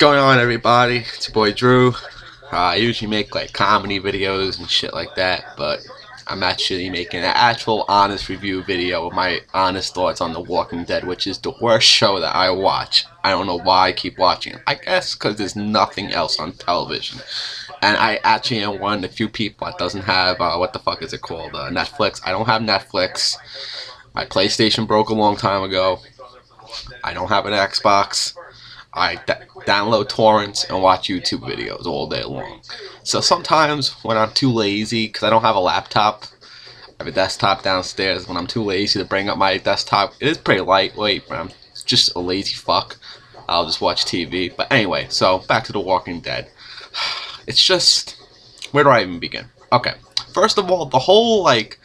going on, everybody? It's your boy Drew. I usually make like comedy videos and shit like that, but I'm actually making an actual honest review video of my honest thoughts on The Walking Dead, which is the worst show that I watch. I don't know why I keep watching it. I guess because there's nothing else on television. And I actually am one of the few people that doesn't have, what the fuck is it called, Netflix. I don't have Netflix. My PlayStation broke a long time ago. I don't have an Xbox. I download torrents and watch YouTube videos all day long. So sometimes when I'm too lazy, because I don't have a laptop, I have a desktop downstairs. When I'm too lazy to bring up my desktop, it is pretty lightweight, but I'm just a lazy fuck. I'll just watch TV. But anyway, so back to The Walking Dead. It's just, where do I even begin? Okay, first of all, the whole like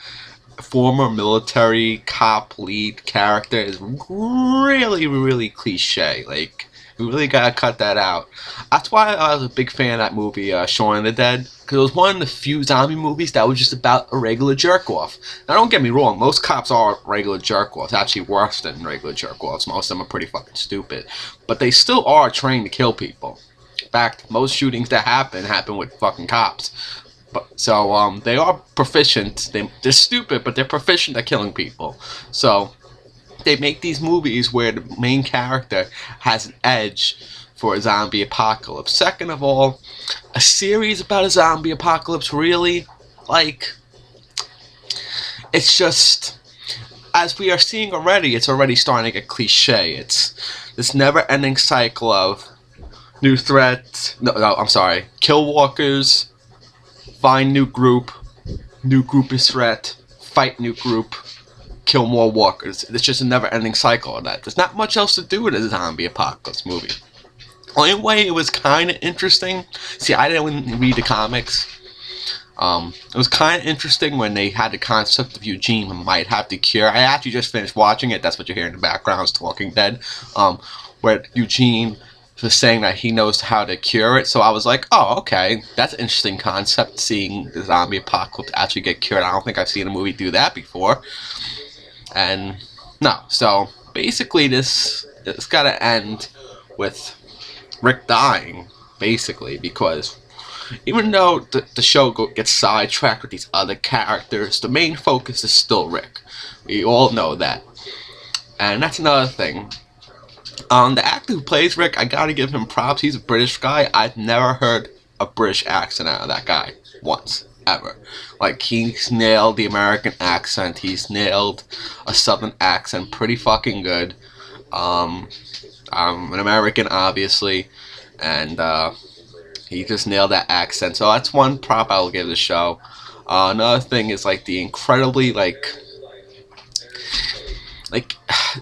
former military cop lead character is really cliche. Like, we really gotta cut that out. That's why I was a big fan of that movie, Shaun of the Dead, because it was one of the few zombie movies that was just about a regular jerk-off. Now, don't get me wrong, most cops are regular jerk-offs, actually worse than regular jerk-offs. Most of them are pretty fucking stupid. But they still are trained to kill people. In fact, most shootings that happen with fucking cops. So they are proficient. They're stupid, but they're proficient at killing people. So they make these movies where the main character has an edge for a zombie apocalypse. Second of all, a series about a zombie apocalypse, really? Like, it's just, as we are seeing already, it's already starting to get cliche. It's this never-ending cycle of new threats, kill walkers, find new group is threat, fight new group, kill more walkers. It's just a never-ending cycle of that. There's not much else to do with a zombie apocalypse movie. Only way it was kind of interesting. See, I didn't read the comics. It was kind of interesting when they had the concept of Eugene might have the cure. I actually just finished watching it. That's what you're hearing in the background. It's Walking Dead, where Eugene was saying that he knows how to cure it. So I was like, oh, okay, that's an interesting concept. Seeing the zombie apocalypse actually get cured. I don't think I've seen a movie do that before. And no, so basically it's got to end with Rick dying, basically, because even though the show gets sidetracked with these other characters, the main focus is still Rick. We all know that. And that's another thing. The actor who plays Rick, I gotta give him props. He's a British guy. I've never heard a British accent out of that guy once. Ever. Like, he's nailed the American accent. He's nailed a Southern accent pretty fucking good. I'm an American, obviously, and he just nailed that accent. So that's one prop I will give the show. Another thing is like the incredibly like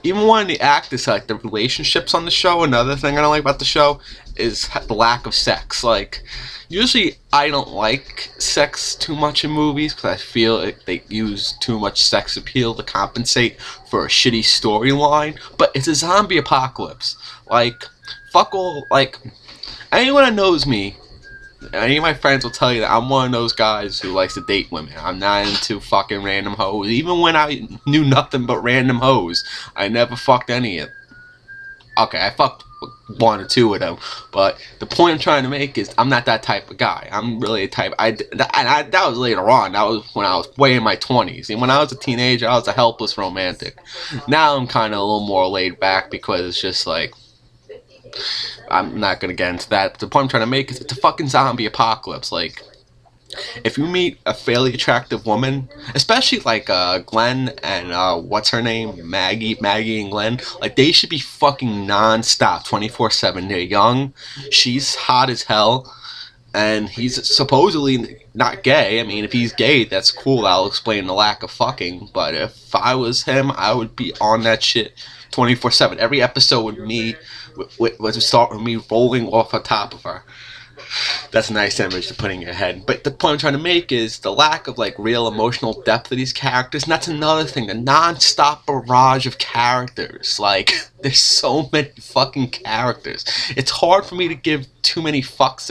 even one of the actors, like the relationships on the show. Another thing I don't like about the show is the lack of sex. Like, usually I don't like sex too much in movies because I feel like they use too much sex appeal to compensate for a shitty storyline. But it's a zombie apocalypse. Like, fuck all, like, anyone that knows me, any of my friends will tell you that I'm one of those guys who likes to date women. I'm not into fucking random hoes. Even when I knew nothing but random hoes, I never fucked any of them. Okay, I fucked one or two of them, but the point I'm trying to make is I'm not that type of guy. I'm really a type. That was later on. That was when I was way in my 20s. And when I was a teenager, I was a helpless romantic. Now I'm kind of a little more laid back because it's just like, I'm not gonna get into that. But the point I'm trying to make is it's a fucking zombie apocalypse. Like, if you meet a fairly attractive woman, especially like Glenn and what's her name, Maggie and Glenn, like they should be fucking non-stop 24/7. They're young, she's hot as hell, and he's supposedly not gay. I mean, if he's gay, that's cool. I'll explain the lack of fucking. But if I was him, I would be on that shit 24/7. Every episode would start with me rolling off on top of her. That's a nice image to put in your head. But the point I'm trying to make is the lack of like real emotional depth of these characters. And that's another thing, a non-stop barrage of characters. Like, there's so many fucking characters. It's hard for me to give too many fucks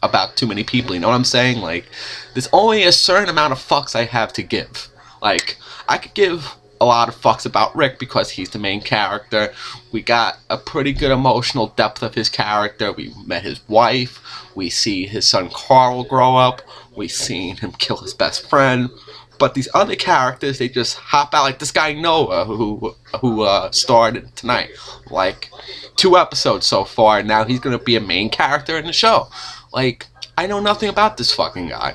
about too many people, you know what I'm saying? Like, there's only a certain amount of fucks I have to give. Like, I could give a lot of fucks about Rick because he's the main character. We got a pretty good emotional depth of his character. We met his wife. We see his son Carl grow up. We seen him kill his best friend. But these other characters, they just hop out, like this guy Noah, who starred tonight. Like 2 episodes so far, and now he's gonna be a main character in the show. Like, I know nothing about this fucking guy.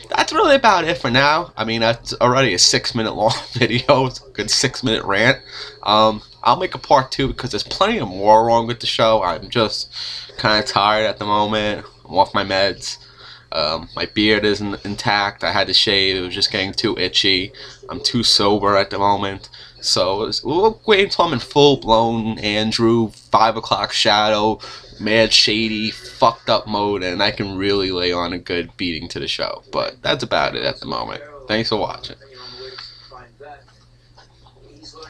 That's really about it for now. I mean, that's already a 6-minute long video. It's a good 6-minute rant. I'll make a part 2 because there's plenty of more wrong with the show. I'm just kind of tired at the moment. I'm off my meds. My beard isn't intact. I had to shave. It was just getting too itchy. I'm too sober at the moment. So we'll wait until I'm in full-blown Andrew, 5 o'clock shadow, mad shady, fucked up mode, and I can really lay on a good beating to the show. But that's about it at the moment. Thanks for watching.